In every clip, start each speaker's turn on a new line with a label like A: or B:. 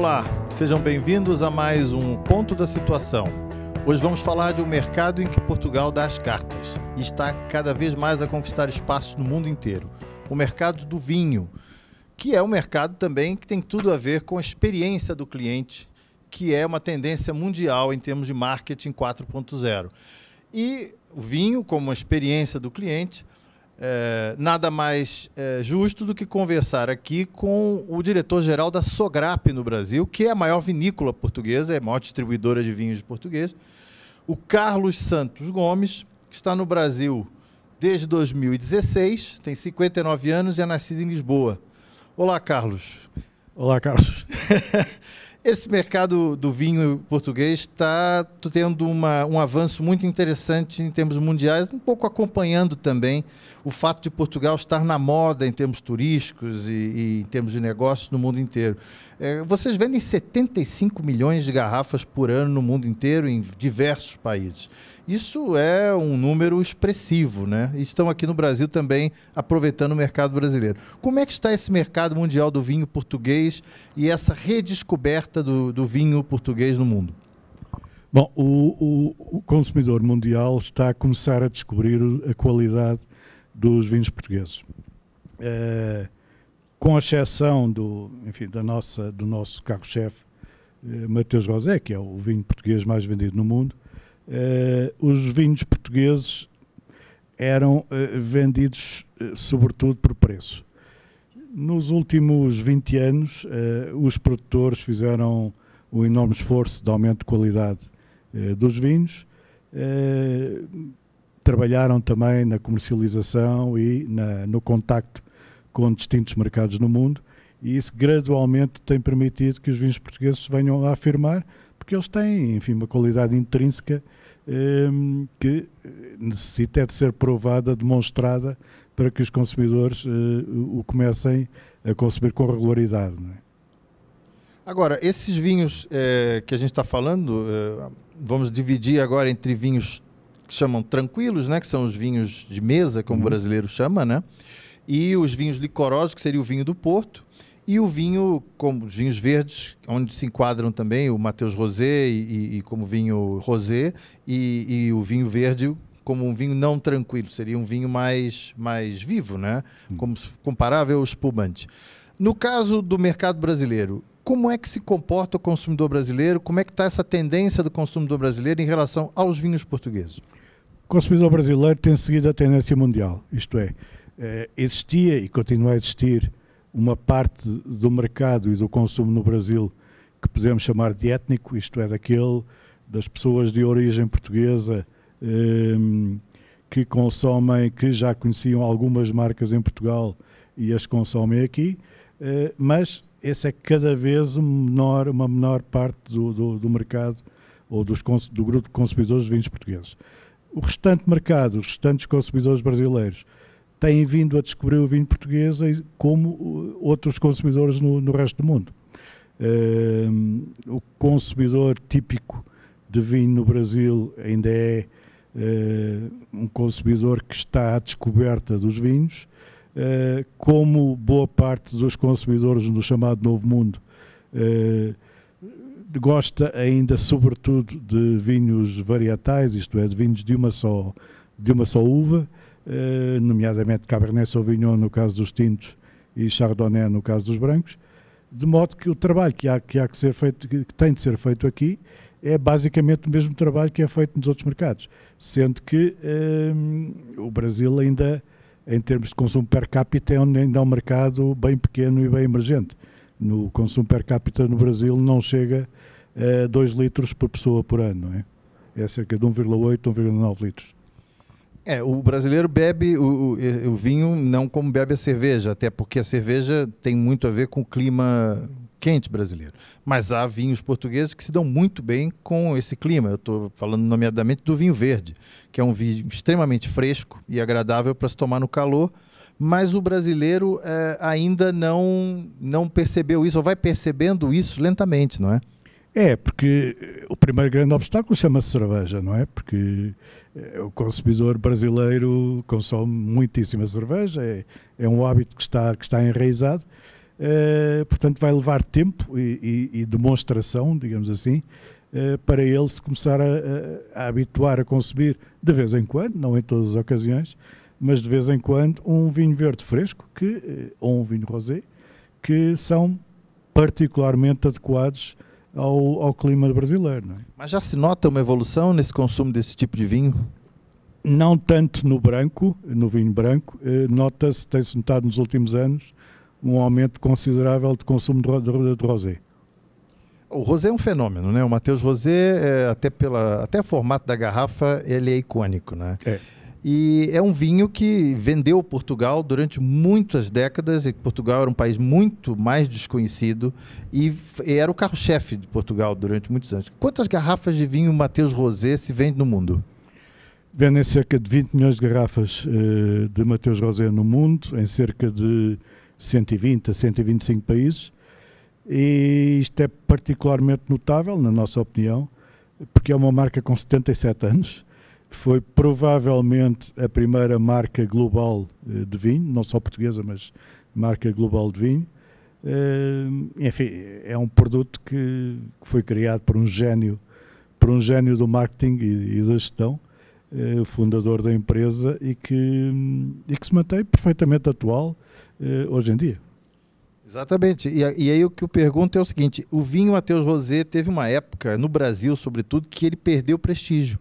A: Olá, sejam bem-vindos a mais um Ponto da Situação. Hoje vamos falar de um mercado em que Portugal dá as cartas e está cada vez mais a conquistar espaço no mundo inteiro. O mercado do vinho, que é um mercado também que tem tudo a ver com a experiência do cliente, que é uma tendência mundial em termos de marketing 4.0. E o vinho, como uma experiência do cliente, nada mais justo do que conversar aqui com o diretor-geral da Sograp no Brasil, que é a maior vinícola portuguesa, é a maior distribuidora de vinhos portugueses, o Carlos Santos Gomes, que está no Brasil desde 2016, tem 59 anos e é nascido em Lisboa. Olá, Carlos.
B: Olá, Carlos.
A: Esse mercado do vinho português está tendo um avanço muito interessante em termos mundiais, um pouco acompanhando também o fato de Portugal estar na moda em termos turísticos e em termos de negócios no mundo inteiro. Vocês vendem 75 milhões de garrafas por ano no mundo inteiro, em diversos países. Isso é um número expressivo, né? E estão aqui no Brasil também aproveitando o mercado brasileiro. Como é que está esse mercado mundial do vinho português e essa redescoberta do vinho português no mundo?
B: Bom, o consumidor mundial está a começar a descobrir a qualidade dos vinhos portugueses. Com exceção do nosso carro-chefe, Mateus Rosé, que é o vinho português mais vendido no mundo, os vinhos portugueses eram vendidos sobretudo por preço. Nos últimos 20 anos, os produtores fizeram um enorme esforço de aumento de qualidade dos vinhos, trabalharam também na comercialização e no contacto com distintos mercados no mundo, e isso gradualmente tem permitido que os vinhos portugueses venham a afirmar, porque eles têm, enfim, uma qualidade intrínseca que necessita de ser provada, demonstrada, para que os consumidores o comecem a consumir com regularidade, não é?
A: Agora, esses vinhos que a gente está falando, vamos dividir agora entre vinhos que chamam tranquilos, né, que são os vinhos de mesa, como o brasileiro chama, né, e os vinhos licorosos, que seria o vinho do Porto, e o vinho, como os vinhos verdes, onde se enquadram também o Mateus Rosé e como vinho rosé, e o vinho verde como um vinho não tranquilo, seria um vinho mais vivo, né? Como comparável ao espumante. No caso do mercado brasileiro, como é que se comporta o consumidor brasileiro? Como é que está essa tendência do consumidor brasileiro em relação aos vinhos portugueses?
B: O consumidor brasileiro tem seguido a tendência mundial, isto é, existia e continua a existir uma parte do mercado e do consumo no Brasil que podemos chamar de étnico, isto é, daquele das pessoas de origem portuguesa que consomem, que já conheciam algumas marcas em Portugal e as consomem aqui, mas esse é cada vez uma menor parte do mercado ou do grupo de consumidores de vinhos portugueses. O restante mercado, os restantes consumidores brasileiros, têm vindo a descobrir o vinho português como outros consumidores no resto do mundo. O consumidor típico de vinho no Brasil ainda é um consumidor que está à descoberta dos vinhos, como boa parte dos consumidores no chamado Novo Mundo gosta ainda sobretudo de vinhos varietais, isto é, de vinhos de uma só uva, nomeadamente Cabernet Sauvignon no caso dos tintos e Chardonnay no caso dos brancos, de modo que o trabalho que tem de ser feito aqui é basicamente o mesmo trabalho que é feito nos outros mercados, sendo que o Brasil ainda, em termos de consumo per capita, ainda é um mercado bem pequeno e bem emergente. No consumo per capita no Brasil não chega a 2 litros por pessoa por ano, não é? É cerca de 1,8, 1,9 litros.
A: O brasileiro bebe o vinho não como bebe a cerveja, até porque a cerveja tem muito a ver com o clima quente brasileiro. Mas há vinhos portugueses que se dão muito bem com esse clima. Eu estou falando nomeadamente do vinho verde, que é um vinho extremamente fresco e agradável para se tomar no calor, mas o brasileiro ainda não percebeu isso, ou vai percebendo isso lentamente, não é?
B: Porque o primeiro grande obstáculo chama-se cerveja, não é? Porque o consumidor brasileiro consome muitíssima cerveja, é um hábito que está enraizado, Portanto, vai levar tempo e demonstração, digamos assim, para ele se começar a habituar a consumir de vez em quando, não em todas as ocasiões, mas de vez em quando, um vinho verde fresco ou um vinho rosé, que são particularmente adequados ao clima brasileiro. Não é?
A: Mas já se nota uma evolução nesse consumo desse tipo de vinho?
B: Não tanto no vinho branco, tem-se notado nos últimos anos um aumento considerável de consumo de rosé.
A: O rosé é um fenômeno, né? O Mateus Rosé, até o formato da garrafa, ele é icônico, né? E é um vinho que vendeu Portugal durante muitas décadas, e Portugal era um país muito mais desconhecido e era o carro-chefe de Portugal durante muitos anos. Quantas garrafas de vinho Mateus Rosé se vende no mundo?
B: Vendem cerca de 20 milhões de garrafas de Mateus Rosé no mundo, em cerca de 120 a 125 países, e isto é particularmente notável, na nossa opinião, porque é uma marca com 77 anos, foi provavelmente a primeira marca global de vinho, não só portuguesa, mas marca global de vinho. Enfim, é um produto que foi criado por um gênio do marketing e da gestão, fundador da empresa, e que se mantém perfeitamente atual hoje em dia.
A: Exatamente. E aí o que eu pergunto é o seguinte: o vinho Mateus Rosé teve uma época, no Brasil sobretudo, que ele perdeu prestígio.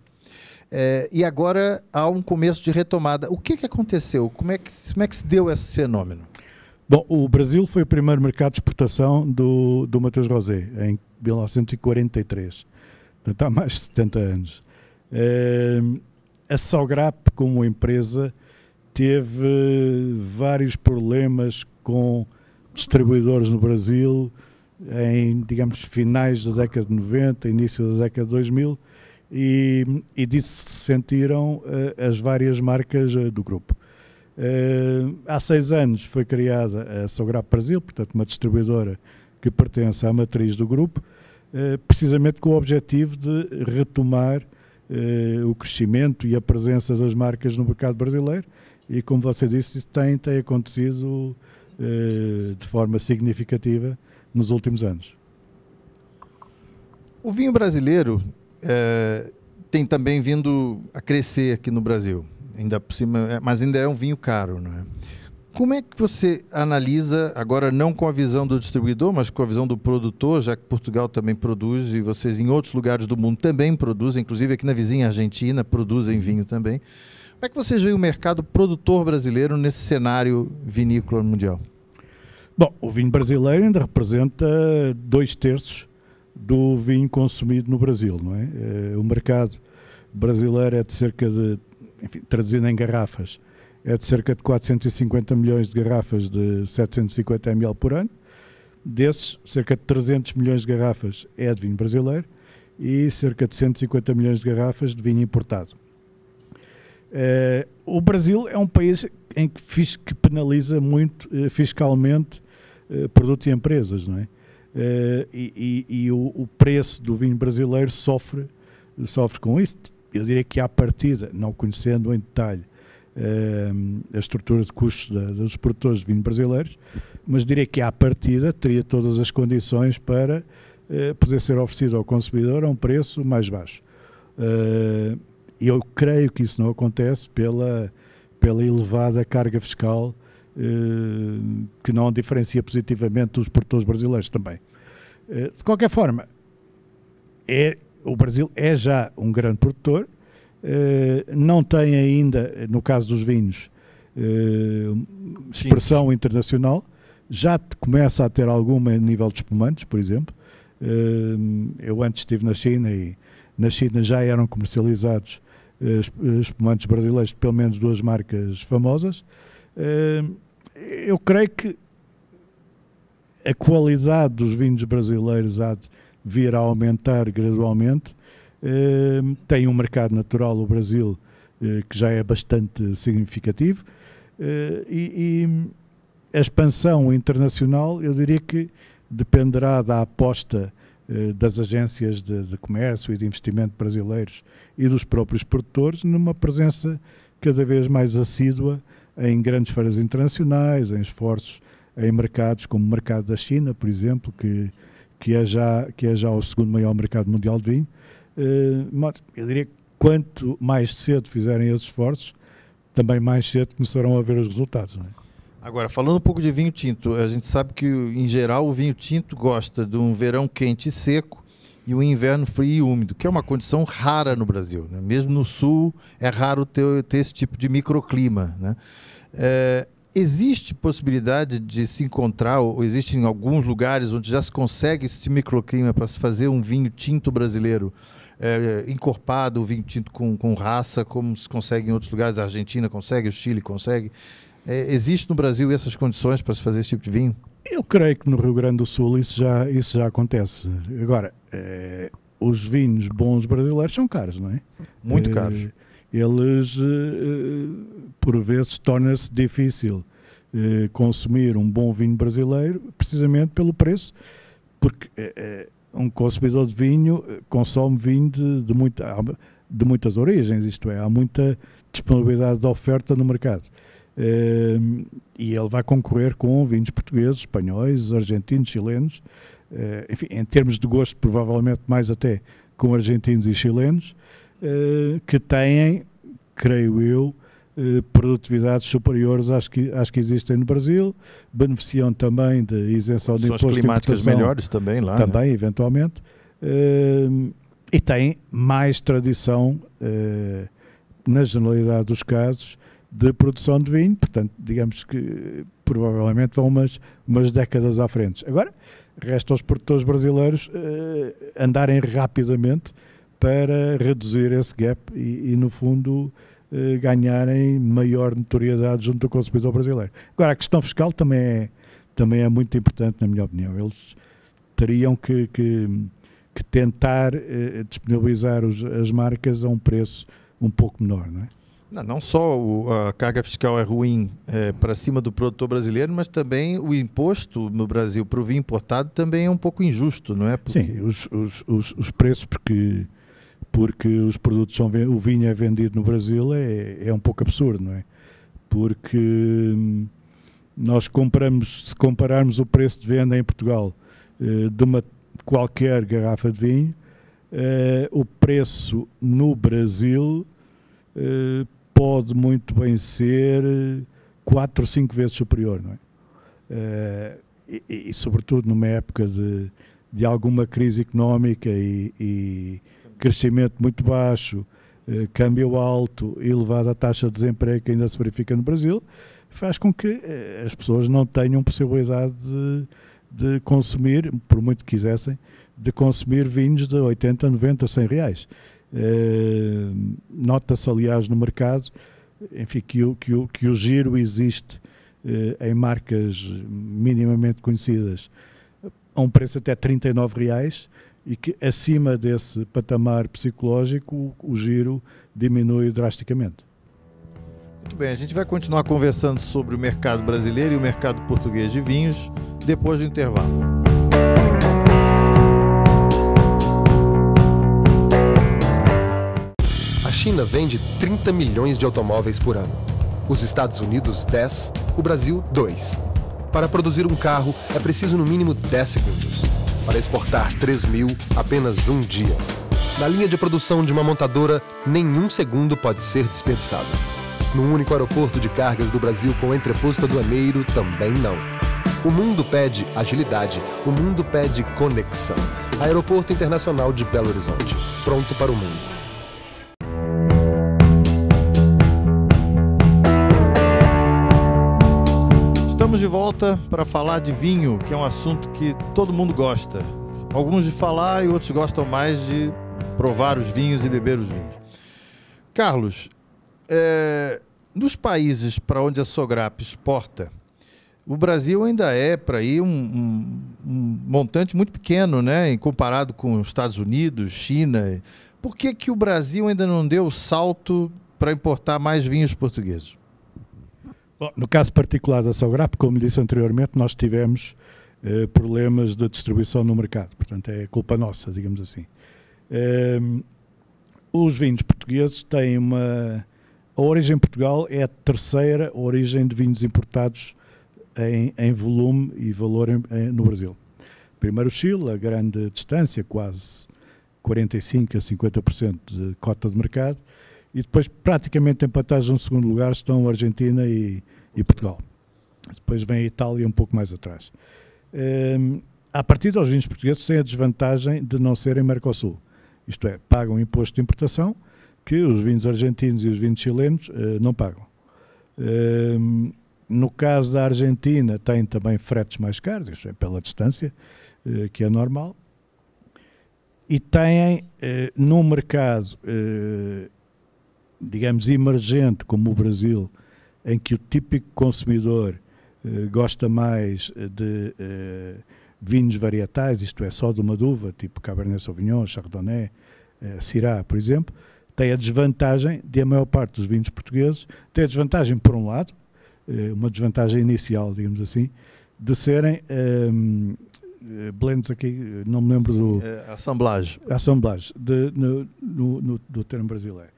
A: E agora há um começo de retomada. O que aconteceu? Como é que se deu esse fenômeno?
B: Bom, o Brasil foi o primeiro mercado de exportação do Mateus Rosé, em 1943. Portanto, há mais de 70 anos. A Sograp, como empresa, teve vários problemas com distribuidores no Brasil em, digamos, finais da década de 90, início da década de 2000, e disso se sentiram as várias marcas do grupo. Há 6 anos foi criada a Sograp Brasil, portanto uma distribuidora que pertence à matriz do grupo, precisamente com o objetivo de retomar o crescimento e a presença das marcas no mercado brasileiro, e como você disse, isso tem acontecido de forma significativa nos últimos anos.
A: O vinho brasileiro tem também vindo a crescer aqui no Brasil, ainda por cima, mas ainda é um vinho caro, não é? Como é que você analisa, agora não com a visão do distribuidor, mas com a visão do produtor, já que Portugal também produz e vocês em outros lugares do mundo também produzem, inclusive aqui na vizinha Argentina produzem vinho também. Como é que vocês veem o mercado produtor brasileiro nesse cenário vinícola mundial?
B: Bom, o vinho brasileiro ainda representa 2/3 do vinho consumido no Brasil, não é? O mercado brasileiro é de cerca de, enfim, traduzindo em garrafas, é de cerca de 450 milhões de garrafas de 750 ml por ano. Desses, cerca de 300 milhões de garrafas é de vinho brasileiro e cerca de 150 milhões de garrafas de vinho importado. O Brasil é um país em que penaliza muito fiscalmente produtos e empresas, não é? O preço do vinho brasileiro sofre com isso. Eu diria que à partida, não conhecendo em detalhe a estrutura de custos dos produtores de vinho brasileiros, mas diria que à partida teria todas as condições para poder ser oferecido ao consumidor a um preço mais baixo. Eu creio que isso não acontece pela elevada carga fiscal que não diferencia positivamente dos produtores brasileiros também. De qualquer forma, o Brasil é já um grande produtor, não tem ainda, no caso dos vinhos, expressão internacional, já começa a ter alguma a nível de espumantes, por exemplo. Eu antes estive na China e na China já eram comercializados espumantes brasileiros de pelo menos 2 marcas famosas. Eu creio que a qualidade dos vinhos brasileiros há de vir a aumentar gradualmente. Tem um mercado natural, o Brasil, que já é bastante significativo, e a expansão internacional, eu diria que dependerá da aposta das agências de comércio e de investimento brasileiros e dos próprios produtores numa presença cada vez mais assídua em grandes feiras internacionais, em esforços em mercados como o mercado da China, por exemplo, que é já o segundo maior mercado mundial de vinho. Mas eu diria que quanto mais cedo fizerem esses esforços, também mais cedo começarão a ver os resultados. Não é?
A: Agora, falando um pouco de vinho tinto, a gente sabe que, em geral, o vinho tinto gosta de um verão quente e seco e um inverno frio e úmido, que é uma condição rara no Brasil, né? Mesmo no sul, é raro ter esse tipo de microclima, né? Existe possibilidade de se encontrar, ou existe em alguns lugares onde já se consegue esse microclima para se fazer um vinho tinto brasileiro encorpado, o vinho tinto com raça, como se consegue em outros lugares? A Argentina consegue, o Chile consegue. Existe no Brasil essas condições para se fazer esse tipo de vinho?
B: Eu creio que no Rio Grande do Sul isso já acontece. Agora, os vinhos bons brasileiros são caros, não é?
A: Muito caros.
B: Eles, por vezes, torna-se difícil consumir um bom vinho brasileiro, precisamente pelo preço, porque um consumidor de vinho consome vinho de muitas origens, isto é, há muita disponibilidade de oferta no mercado. E ele vai concorrer com vinhos portugueses, espanhóis, argentinos, chilenos, enfim, em termos de gosto, provavelmente mais até com argentinos e chilenos, que têm, creio eu, produtividades superiores às que existem no Brasil, beneficiam também de isenção de imposto de importação.
A: Climáticas melhores também lá.
B: Também,
A: né?
B: Eventualmente. E têm mais tradição, na generalidade dos casos, de produção de vinho, portanto, digamos que provavelmente vão umas décadas à frente. Agora, resta aos produtores brasileiros andarem rapidamente para reduzir esse gap e no fundo, ganharem maior notoriedade junto do consumidor brasileiro. Agora, a questão fiscal também é muito importante, na minha opinião. Eles teriam que tentar disponibilizar as marcas a um preço um pouco menor, não é?
A: Não só a carga fiscal é ruim para cima do produtor brasileiro, mas também o imposto no Brasil para o vinho importado também é um pouco injusto, não é?
B: Porque... Sim, os preços, porque os produtos o vinho é vendido no Brasil é um pouco absurdo, não é? Porque se compararmos o preço de venda em Portugal de qualquer garrafa de vinho, o preço no Brasil pode muito bem ser 4 ou 5 vezes superior, não é? E sobretudo numa época de alguma crise económica e crescimento muito baixo, câmbio alto e elevada taxa de desemprego que ainda se verifica no Brasil, faz com que as pessoas não tenham possibilidade de consumir, por muito que quisessem, de consumir vinhos de 80, 90, 100 reais. Nota-se, aliás, no mercado, enfim, que o giro existe em marcas minimamente conhecidas a um preço até 39 reais e que acima desse patamar psicológico o giro diminui drasticamente.
A: Muito bem, a gente vai continuar conversando sobre o mercado brasileiro e o mercado português de vinhos depois do intervalo.
C: A China vende 30 milhões de automóveis por ano. Os Estados Unidos, 10. O Brasil, 2. Para produzir um carro, é preciso no mínimo 10 segundos. Para exportar 3.000, apenas um dia. Na linha de produção de uma montadora, nenhum segundo pode ser desperdiçado. No único aeroporto de cargas do Brasil com entreposto aduaneiro, também não. O mundo pede agilidade, o mundo pede conexão. Aeroporto Internacional de Belo Horizonte, pronto para o mundo.
A: Estamos de volta para falar de vinho, que é um assunto que todo mundo gosta. Alguns de falar e outros gostam mais de provar os vinhos e beber os vinhos. Carlos, nos países para onde a Sograp exporta, o Brasil ainda é para ir um montante muito pequeno, né, comparado com os Estados Unidos, China. Por que o Brasil ainda não deu o salto para importar mais vinhos portugueses?
B: Bom, no caso particular da Sograp, como disse anteriormente, nós tivemos problemas de distribuição no mercado. Portanto, é culpa nossa, digamos assim. Os vinhos portugueses têm a origem em Portugal é a terceira origem de vinhos importados em volume e valor no Brasil. Primeiro o Chile, a grande distância, quase 45% a 50% de cota de mercado, e depois praticamente empatados no segundo lugar estão a Argentina e Portugal. Depois vem a Itália um pouco mais atrás. A partir dos vinhos portugueses têm a desvantagem de não serem Mercosul, isto é, pagam imposto de importação que os vinhos argentinos e os vinhos chilenos não pagam. No caso da Argentina tem também fretes mais caros, isto é, pela distância, que é normal, e têm num mercado, digamos, emergente como o Brasil, em que o típico consumidor gosta mais de vinhos varietais, isto é, só de uma uva, tipo Cabernet Sauvignon, Chardonnay, Syrah, por exemplo, tem a desvantagem de a maior parte dos vinhos portugueses, tem a desvantagem, por um lado, uma desvantagem inicial, digamos assim, de serem blends aqui, não me lembro do...
A: Assemblage.
B: Assemblage, do termo brasileiro.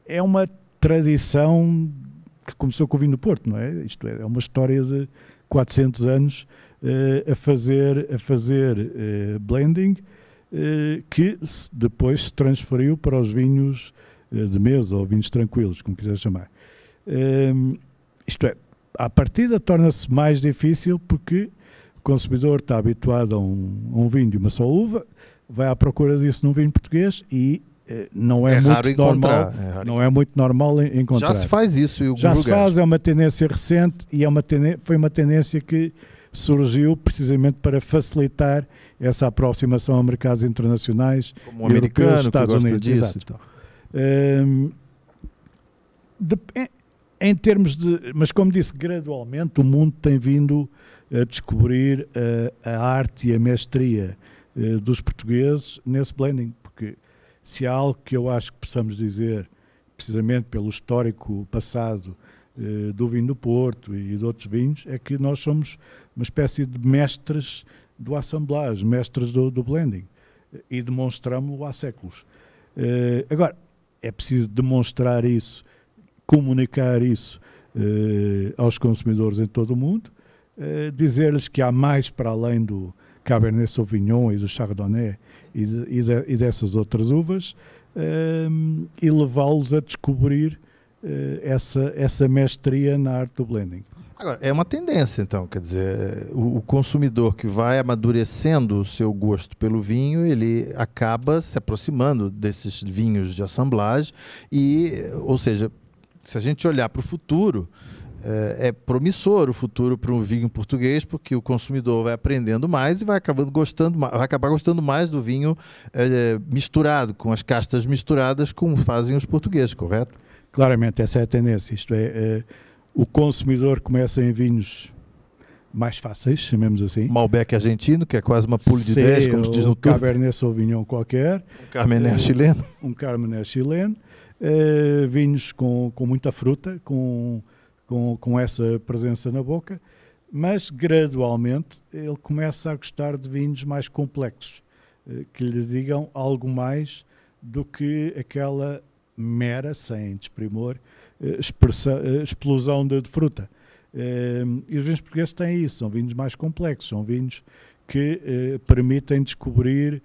B: É uma tradição que começou com o vinho do Porto, não é? Isto é uma história de 400 anos a fazer blending, que depois se transferiu para os vinhos de mesa ou vinhos tranquilos, como quiser chamar. Isto é, à partida torna-se mais difícil porque o consumidor está habituado a um vinho de uma só uva, vai à procura disso num vinho português e não é muito normal, não é muito normal encontrar.
A: Já se faz isso em alguns lugares.
B: Já se faz, é uma tendência recente e foi uma tendência que surgiu precisamente para facilitar essa aproximação a mercados internacionais,
A: como o americano,
B: Estados Unidos,
A: disso.
B: Exato. Em termos de, mas como disse, gradualmente o mundo tem vindo a descobrir a arte e a mestria dos portugueses nesse blending, porque se há algo que eu acho que possamos dizer, precisamente pelo histórico passado do vinho do Porto e de outros vinhos, é que nós somos uma espécie de mestres do assemblage, mestres do blending, e demonstramos-lo há séculos. Agora, é preciso demonstrar isso, comunicar isso aos consumidores em todo o mundo, dizer-lhes que há mais para além do Cabernet Sauvignon e do Chardonnay e dessas outras uvas, e levá-los a descobrir essa mestria na arte do blending.
A: Agora, é uma tendência, então, quer dizer, o consumidor que vai amadurecendo o seu gosto pelo vinho, ele acaba se aproximando desses vinhos de assemblage ou seja, se a gente olhar para o futuro, é promissor o futuro para um vinho português, porque o consumidor vai aprendendo mais e vai acabar gostando mais do vinho misturado, com as castas misturadas, como fazem os portugueses, correto?
B: Claramente, essa é a tendência. Isto é, o consumidor começa em vinhos mais fáceis, chamemos assim.
A: Malbec argentino, que é quase uma pule de 10, como se diz no tour.
B: Cabernet Sauvignon qualquer.
A: Um Carmener chileno.
B: Um Carmener chileno. Vinhos com muita fruta, com essa presença na boca, mas gradualmente ele começa a gostar de vinhos mais complexos, que lhe digam algo mais do que aquela mera, sem desprimor, explosão de fruta. E os vinhos portugueses têm isso, são vinhos mais complexos, são vinhos que permitem descobrir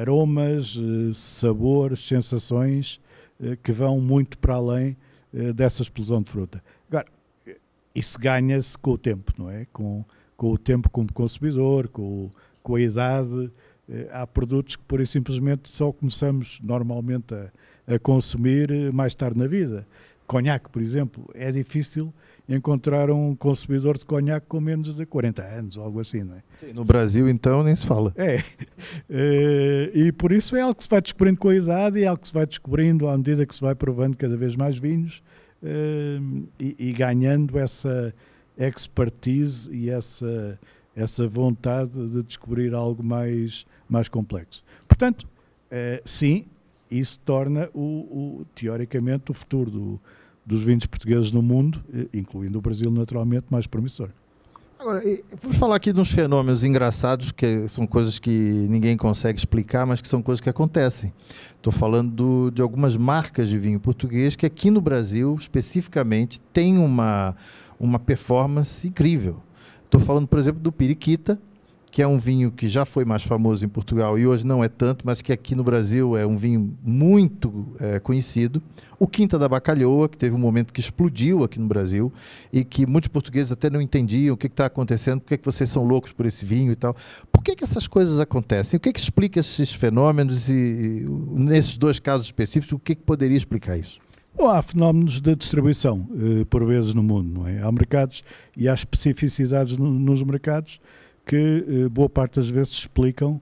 B: aromas, sabores, sensações que vão muito para além dessa explosão de fruta. Agora, isso ganha-se com o tempo, não é? Com o tempo como consumidor, com a idade. Há produtos que, pura e simplesmente, só começamos normalmente a consumir mais tarde na vida. Conhaque, por exemplo, é difícil encontrar um consumidor de conhaque com menos de 40 anos, ou algo assim, não é?
A: Sim, no Brasil, então, nem se fala.
B: E por isso é algo que se vai descobrindo com a idade e é algo que se vai descobrindo à medida que se vai provando cada vez mais vinhos e ganhando essa expertise e essa vontade de descobrir algo mais complexo. Portanto, sim, isso torna, teoricamente, o futuro dos vinhos portugueses no mundo, incluindo o Brasil, naturalmente, mais promissor.
A: Agora, vamos falar aqui de uns fenômenos engraçados, que são coisas que ninguém consegue explicar, mas que são coisas que acontecem. Estou falando de algumas marcas de vinho português que aqui no Brasil, especificamente, tem uma uma performance incrível. Estou falando, por exemplo, do Periquita, que é um vinho que já foi mais famoso em Portugal e hoje não é tanto, mas que aqui no Brasil é um vinho muito conhecido. O Quinta da Bacalhoa, que teve um momento que explodiu aqui no Brasil e que muitos portugueses até não entendiam o que está acontecendo, por que vocês são loucos por esse vinho e tal. Por que essas coisas acontecem? O que explica esses fenômenos e, nesses dois casos específicos, o que poderia explicar isso?
B: Bom, há fenómenos de distribuição, por vezes, no mundo, não é? Há mercados e há especificidades nos mercados que boa parte das vezes se explicam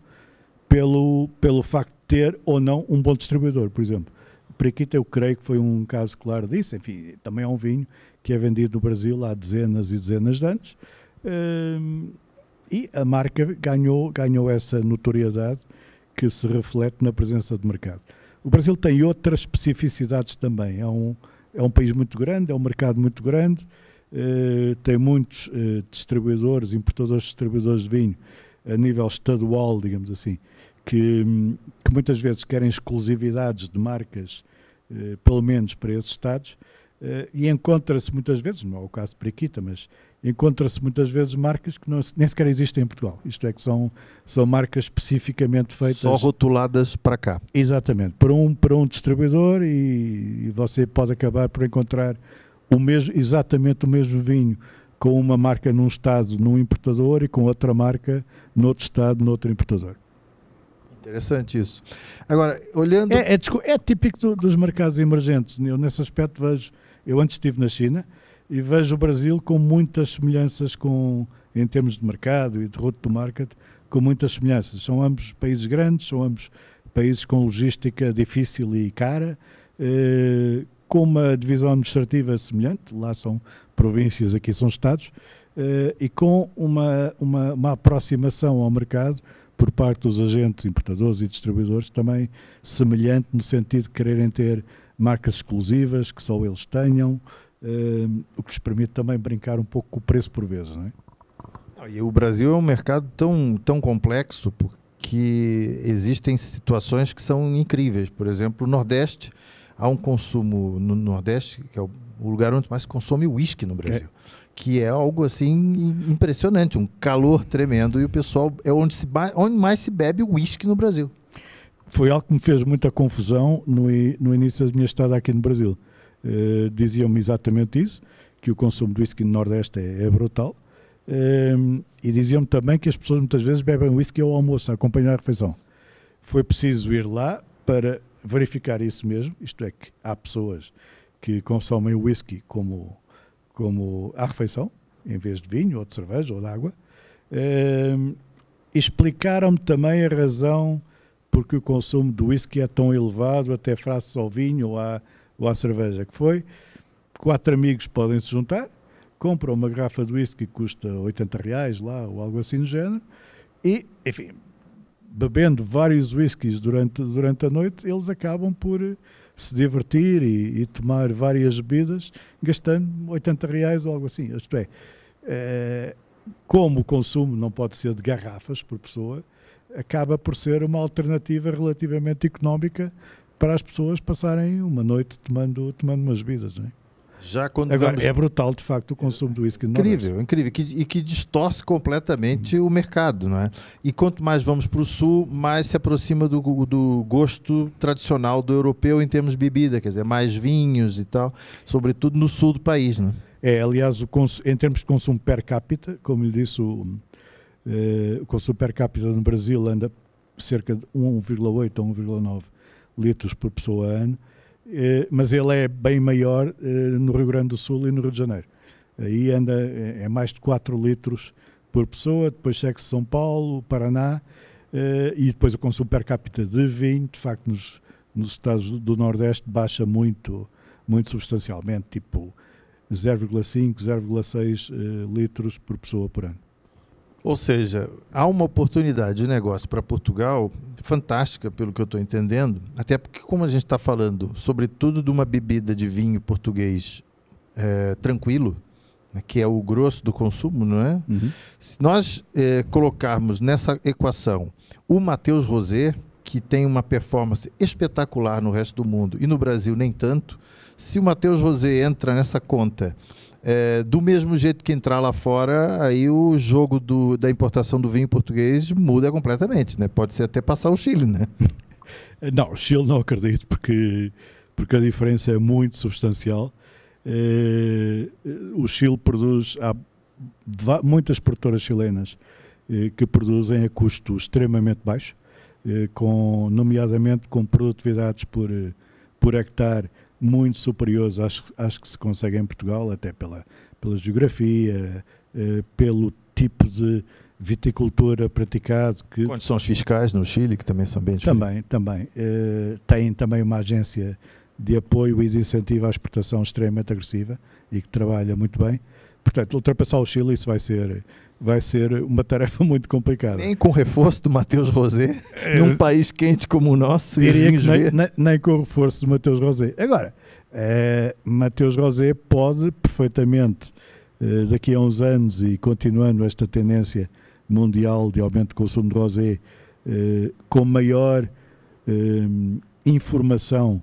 B: pelo facto de ter ou não um bom distribuidor, por exemplo. O Periquita, eu creio que foi um caso claro disso. Enfim, também é um vinho que é vendido no Brasil há dezenas e dezenas de anos e a marca ganhou essa notoriedade que se reflete na presença de mercado. O Brasil tem outras especificidades também. É um país muito grande, é um mercado muito grande, tem muitos distribuidores, importadores, distribuidores de vinho a nível estadual, digamos assim, que muitas vezes querem exclusividades de marcas, pelo menos para esses estados, e encontra-se muitas vezes, não é o caso de Periquita, mas encontra-se muitas vezes marcas que nem sequer existem em Portugal. Isto é, que são marcas especificamente feitas...
A: Só rotuladas para cá.
B: Exatamente, para um distribuidor e você pode acabar por encontrar exatamente o mesmo vinho com uma marca num estado, num importador, e com outra marca noutro estado, noutro importador.
A: Interessante isso. Agora, olhando...
B: É típico dos mercados emergentes. Eu, nesse aspecto, eu antes estive na China e vejo o Brasil com muitas semelhanças em termos de mercado e de route to market, com muitas semelhanças. São ambos países grandes, são ambos países com logística difícil e cara, com uma divisão administrativa semelhante, lá são províncias, aqui são estados, e com uma aproximação ao mercado por parte dos agentes importadores e distribuidores também semelhante, no sentido de quererem ter marcas exclusivas, que só eles tenham, o que lhes permite também brincar um pouco com o preço por vezes, não é?
A: E o Brasil é um mercado tão complexo, porque existem situações que são incríveis. Por exemplo, no Nordeste, há um consumo no Nordeste, que é o lugar onde mais se consome uísque no Brasil, que é algo assim impressionante, um calor tremendo, e o pessoal é onde mais se bebe uísque no Brasil.
B: Foi algo que me fez muita confusão no início da minha estada aqui no Brasil. Diziam-me exatamente isso, que o consumo de uísque no Nordeste é brutal, e diziam-me também que as pessoas muitas vezes bebem uísque ao almoço, a acompanhar a refeição. Foi preciso ir lá para verificar isso mesmo, isto é, que há pessoas que consomem o whisky como à refeição, em vez de vinho, ou de cerveja, ou de água. Explicaram-me também a razão porque o consumo do whisky é tão elevado, até face ao vinho ou à cerveja, que foi 4 amigos podem se juntar, compram uma garrafa de whisky que custa R$80 lá, ou algo assim do género, e, enfim, bebendo vários whiskies durante a noite, eles acabam por se divertir e tomar várias bebidas, gastando R$80 ou algo assim. Isto é, como o consumo não pode ser de garrafas por pessoa, acaba por ser uma alternativa relativamente económica para as pessoas passarem uma noite tomando umas bebidas, não é? Agora, é brutal, de facto, o consumo do whisky.
A: Incrível, e que distorce completamente o mercado, não é? E quanto mais vamos para o sul, mais se aproxima do gosto tradicional do europeu em termos de bebida, quer dizer, mais vinhos e tal, sobretudo no sul do país, não é?
B: Aliás, em termos de consumo per capita, como lhe disse, o consumo per capita no Brasil anda cerca de 1,8 a 1,9 litros por pessoa a ano, mas ele é bem maior no Rio Grande do Sul e no Rio de Janeiro. Aí é mais de 4 litros por pessoa, depois segue-se São Paulo, Paraná, e depois o consumo per capita de vinho, de facto, nos estados do Nordeste baixa muito substancialmente, tipo 0,5, 0,6 litros por pessoa por ano.
A: Ou seja, há uma oportunidade de negócio para Portugal fantástica, pelo que eu estou entendendo, até porque, como a gente está falando, sobretudo de uma bebida de vinho português tranquilo, né, que é o grosso do consumo, não é? Uhum. Se nós colocarmos nessa equação o Mateus Rosé, que tem uma performance espetacular no resto do mundo e no Brasil nem tanto, se o Mateus Rosé entra nessa conta do mesmo jeito que entrar lá fora, aí o jogo da importação do vinho português muda completamente, né? Pode ser até passar o Chile, né?
B: Não, o Chile não acredito, porque a diferença é muito substancial. O Chile produz, há muitas produtoras chilenas que produzem a custo extremamente baixo, nomeadamente com produtividades por hectare muito superiores às que se conseguem em Portugal, até pela geografia, pelo tipo de viticultura praticado.
A: Condições fiscais no Chile, que também são bem diferentes.
B: Também. Tem também uma agência de apoio e de incentivo à exportação extremamente agressiva e que trabalha muito bem. Portanto, ultrapassar o Chile, isso vai ser uma tarefa muito complicada.
A: Nem com o reforço do Matheus Rosé, num país quente como o nosso.
B: Diria que nem com o reforço do Matheus Rosé. Agora, Matheus Rosé pode perfeitamente, daqui a uns anos, e continuando esta tendência mundial de aumento de consumo de rosé, com maior informação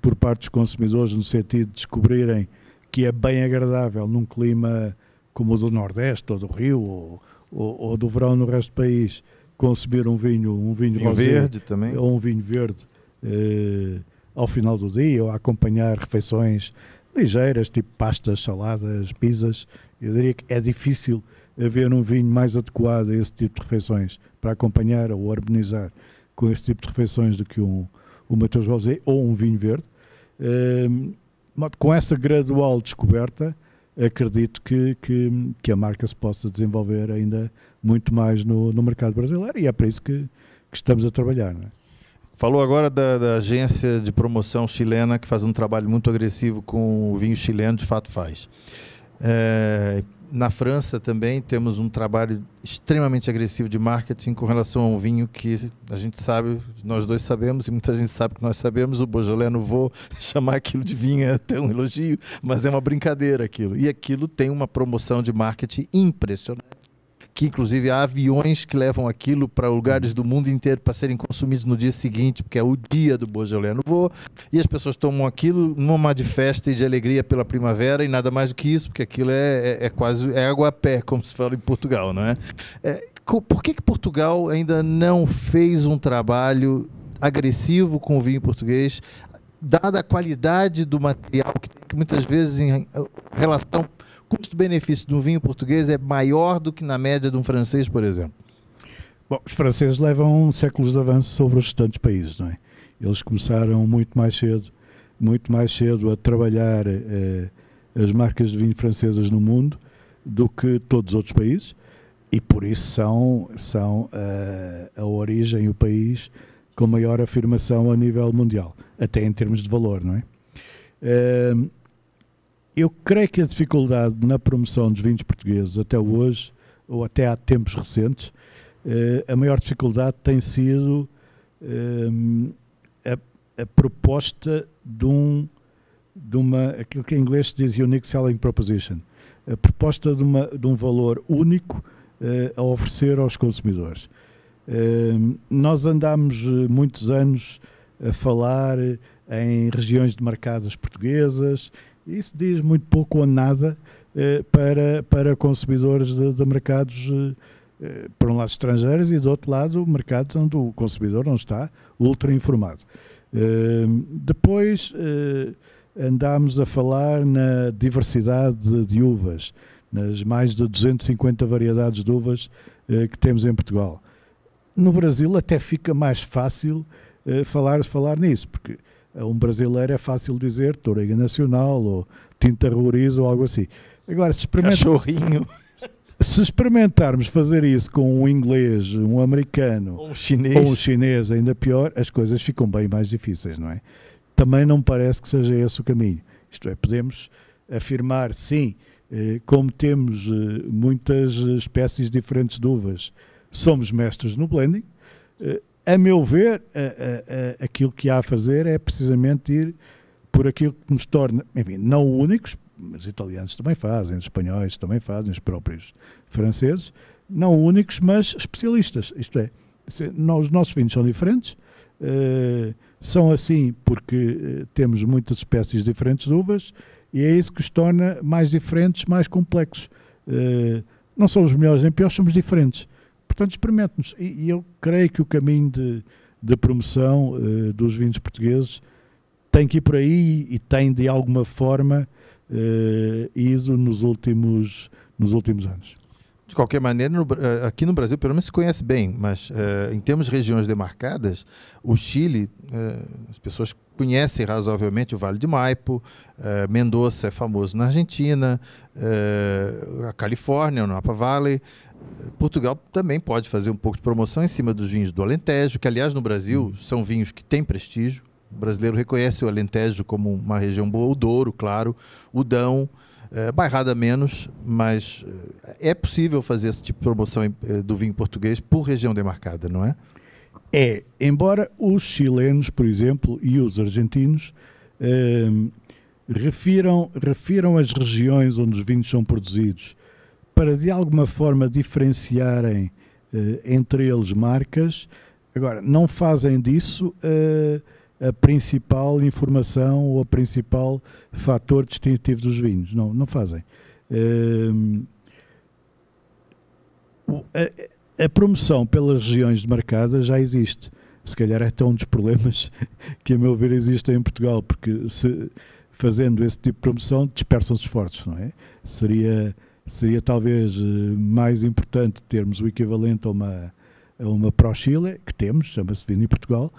B: por parte dos consumidores, no sentido de descobrirem que é bem agradável num clima como o do Nordeste, ou do Rio, ou do verão no resto do país, consumir um vinho rosé,
A: verde também,
B: ou um vinho verde ao final do dia, ou a acompanhar refeições ligeiras, tipo pastas, saladas, pizzas. Eu diria que é difícil haver um vinho mais adequado a esse tipo de refeições, para acompanhar ou harmonizar com esse tipo de refeições, do que o Matheus Rosé ou um vinho verde. Com essa gradual descoberta, acredito que a marca se possa desenvolver ainda muito mais no mercado brasileiro, e é para isso que estamos a trabalhar, não é?
A: Falou agora da agência de promoção chilena, que faz um trabalho muito agressivo com o vinho chileno, de fato faz. Na França também temos um trabalho extremamente agressivo de marketing com relação a um vinho que a gente sabe, nós dois sabemos, e muita gente sabe que nós sabemos. O Beaujolais, não vou chamar aquilo de vinho, é até um elogio, mas é uma brincadeira aquilo. E aquilo tem uma promoção de marketing impressionante, que inclusive há aviões que levam aquilo para lugares do mundo inteiro para serem consumidos no dia seguinte, porque é o dia do Beaujolais Nouveau, e as pessoas tomam aquilo numa de festa e de alegria pela primavera, e nada mais do que isso, porque aquilo é quase água a pé, como se fala em Portugal, não é? Por que Portugal ainda não fez um trabalho agressivo com o vinho português, dada a qualidade do material, que muitas vezes em relação custo-benefício do vinho português é maior do que na média de um francês, por exemplo?
B: Bom, os franceses levam séculos de avanço sobre os restantes países, não é? Eles começaram muito mais cedo a trabalhar as marcas de vinho francesas no mundo do que todos os outros países, e por isso são a origem, o país com maior afirmação a nível mundial, até em termos de valor, não é? Eu creio que a dificuldade na promoção dos vinhos portugueses até hoje, ou até há tempos recentes, a maior dificuldade tem sido a proposta de uma, aquilo que em inglês se diz Unique Selling Proposition, a proposta de um valor único a oferecer aos consumidores. Nós andámos muitos anos a falar em regiões demarcadas portuguesas. Isso diz muito pouco ou nada para consumidores de mercados, por um lado estrangeiros, e do outro lado mercados onde o consumidor não está ultra informado. Depois andámos a falar na diversidade de uvas, nas mais de 250 variedades de uvas que temos em Portugal. No Brasil até fica mais fácil falar nisso, porque a um brasileiro é fácil dizer Touriga Nacional, ou Tinta Roriz, ou algo assim. Agora,
A: cachorrinho.
B: Se experimentarmos fazer isso com um inglês, um americano, ou um chinês, ainda pior, as coisas ficam bem mais difíceis, não é? Também não parece que seja esse o caminho. Isto é, podemos afirmar, sim, como temos muitas espécies diferentes de uvas, somos mestres no blending. A meu ver, aquilo que há a fazer é precisamente ir por aquilo que nos torna, enfim, não únicos, mas os italianos também fazem, os espanhóis também fazem, os próprios franceses, não únicos, mas especialistas. Isto é, os nossos vinhos são diferentes, são assim porque temos muitas espécies diferentes de uvas, E é isso que os torna mais diferentes, mais complexos. Não somos melhores nem piores, somos diferentes. Portanto, experimente-nos. E eu creio que o caminho de promoção dos vinhos portugueses tem que ir por aí e tem, de alguma forma, ido nos últimos anos.
A: De qualquer maneira, aqui no Brasil, pelo menos se conhece bem, mas em termos de regiões demarcadas, o Chile, as pessoas conhecem razoavelmente o Vale de Maipo, Mendoza é famoso na Argentina, a Califórnia, o Napa Valley. Portugal também pode fazer um pouco de promoção em cima dos vinhos do Alentejo, que, aliás, no Brasil são vinhos que têm prestígio. O brasileiro reconhece o Alentejo como uma região boa, o Douro, claro, o Dão, Bairrada menos, mas é possível fazer esse tipo de promoção do vinho português por região demarcada, não é?
B: Embora os chilenos, por exemplo, e os argentinos refiram as regiões onde os vinhos são produzidos para, de alguma forma, diferenciarem entre eles marcas. Agora, não fazem disso a principal informação ou o principal fator distintivo dos vinhos. Não fazem. A promoção pelas regiões demarcadas já existe. Se calhar é um dos problemas que, a meu ver, existem em Portugal, porque fazendo esse tipo de promoção dispersam-se esforços, não é? Seria talvez mais importante termos o equivalente a uma Pro-Chile, que temos, chama-se Vini Portugal,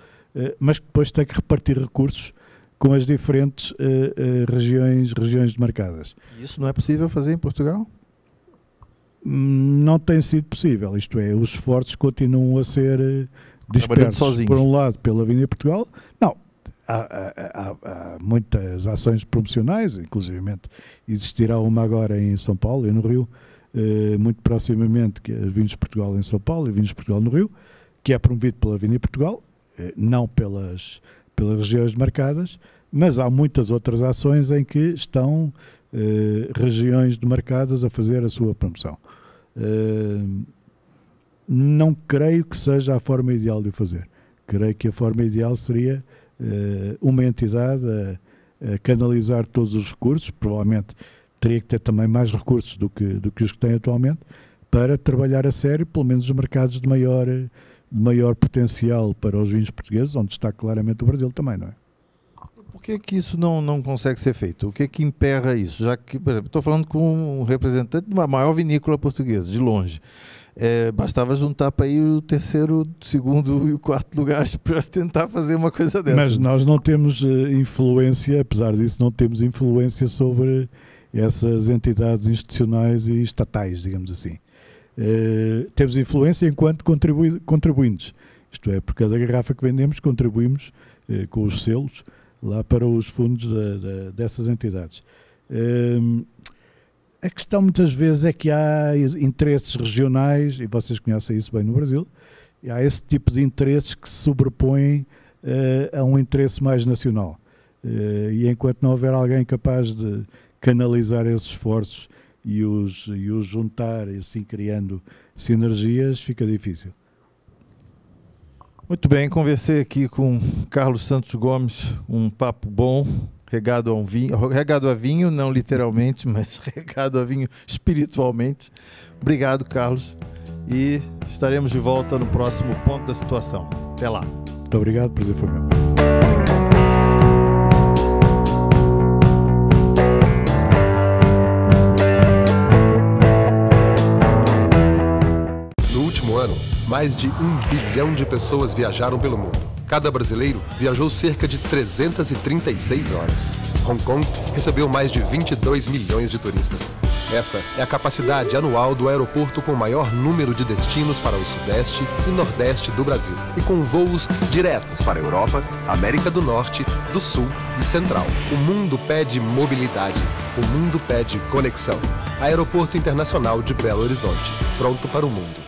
B: mas que depois tem que repartir recursos com as diferentes regiões demarcadas.
A: Isso não é possível fazer em Portugal?
B: Não tem sido possível, isto é, os esforços continuam a ser dispersos, por um lado, pela Vini Portugal. Não, há muitas ações promocionais, inclusivamente existirá uma agora em São Paulo e no Rio, muito proximamente, que é Vinhos de Portugal em São Paulo e Vinhos de Portugal no Rio, que é promovido pela Vini Portugal, não pelas regiões demarcadas, mas há muitas outras ações em que estão regiões demarcadas a fazer a sua promoção. Não creio que seja a forma ideal de o fazer. Creio que a forma ideal seria uma entidade a canalizar todos os recursos, provavelmente teria que ter também mais recursos do que os que tem atualmente, para trabalhar a sério, pelo menos os mercados de maior potencial para os vinhos portugueses, onde está claramente o Brasil também, não é?
A: Por que isso não consegue ser feito? O que emperra isso? Já que, por exemplo, estou falando com um representante de uma maior vinícola portuguesa, de longe. Bastava juntar para ir o terceiro, segundo e o quarto lugares para tentar fazer uma coisa dessa.
B: Mas nós não temos influência, apesar disso, não temos influência sobre essas entidades institucionais e estatais, digamos assim. Temos influência enquanto contribuintes. Isto é, por cada garrafa que vendemos, contribuímos com os selos lá para os fundos dessas entidades. A questão muitas vezes é que há interesses regionais, e vocês conhecem isso bem no Brasil, e há esse tipo de interesses que se sobrepõem a um interesse mais nacional. E enquanto não houver alguém capaz de canalizar esses esforços e os juntar, e assim criando sinergias, fica difícil.
A: Muito bem, conversei aqui com Carlos Santos Gomes, um papo bom, regado a vinho, não literalmente, mas regado a vinho espiritualmente. Obrigado, Carlos, e estaremos de volta no próximo Ponto da Situação. Até lá.
B: Muito obrigado, prazer foi meu.
C: Mais de 1 bilhão de pessoas viajaram pelo mundo. Cada brasileiro viajou cerca de 336 horas. Hong Kong recebeu mais de 22 milhões de turistas. Essa é a capacidade anual do aeroporto com maior número de destinos para o Sudeste e Nordeste do Brasil. E com voos diretos para a Europa, América do Norte, do Sul e Central. O mundo pede mobilidade. O mundo pede conexão. Aeroporto Internacional de Belo Horizonte. Pronto para o mundo.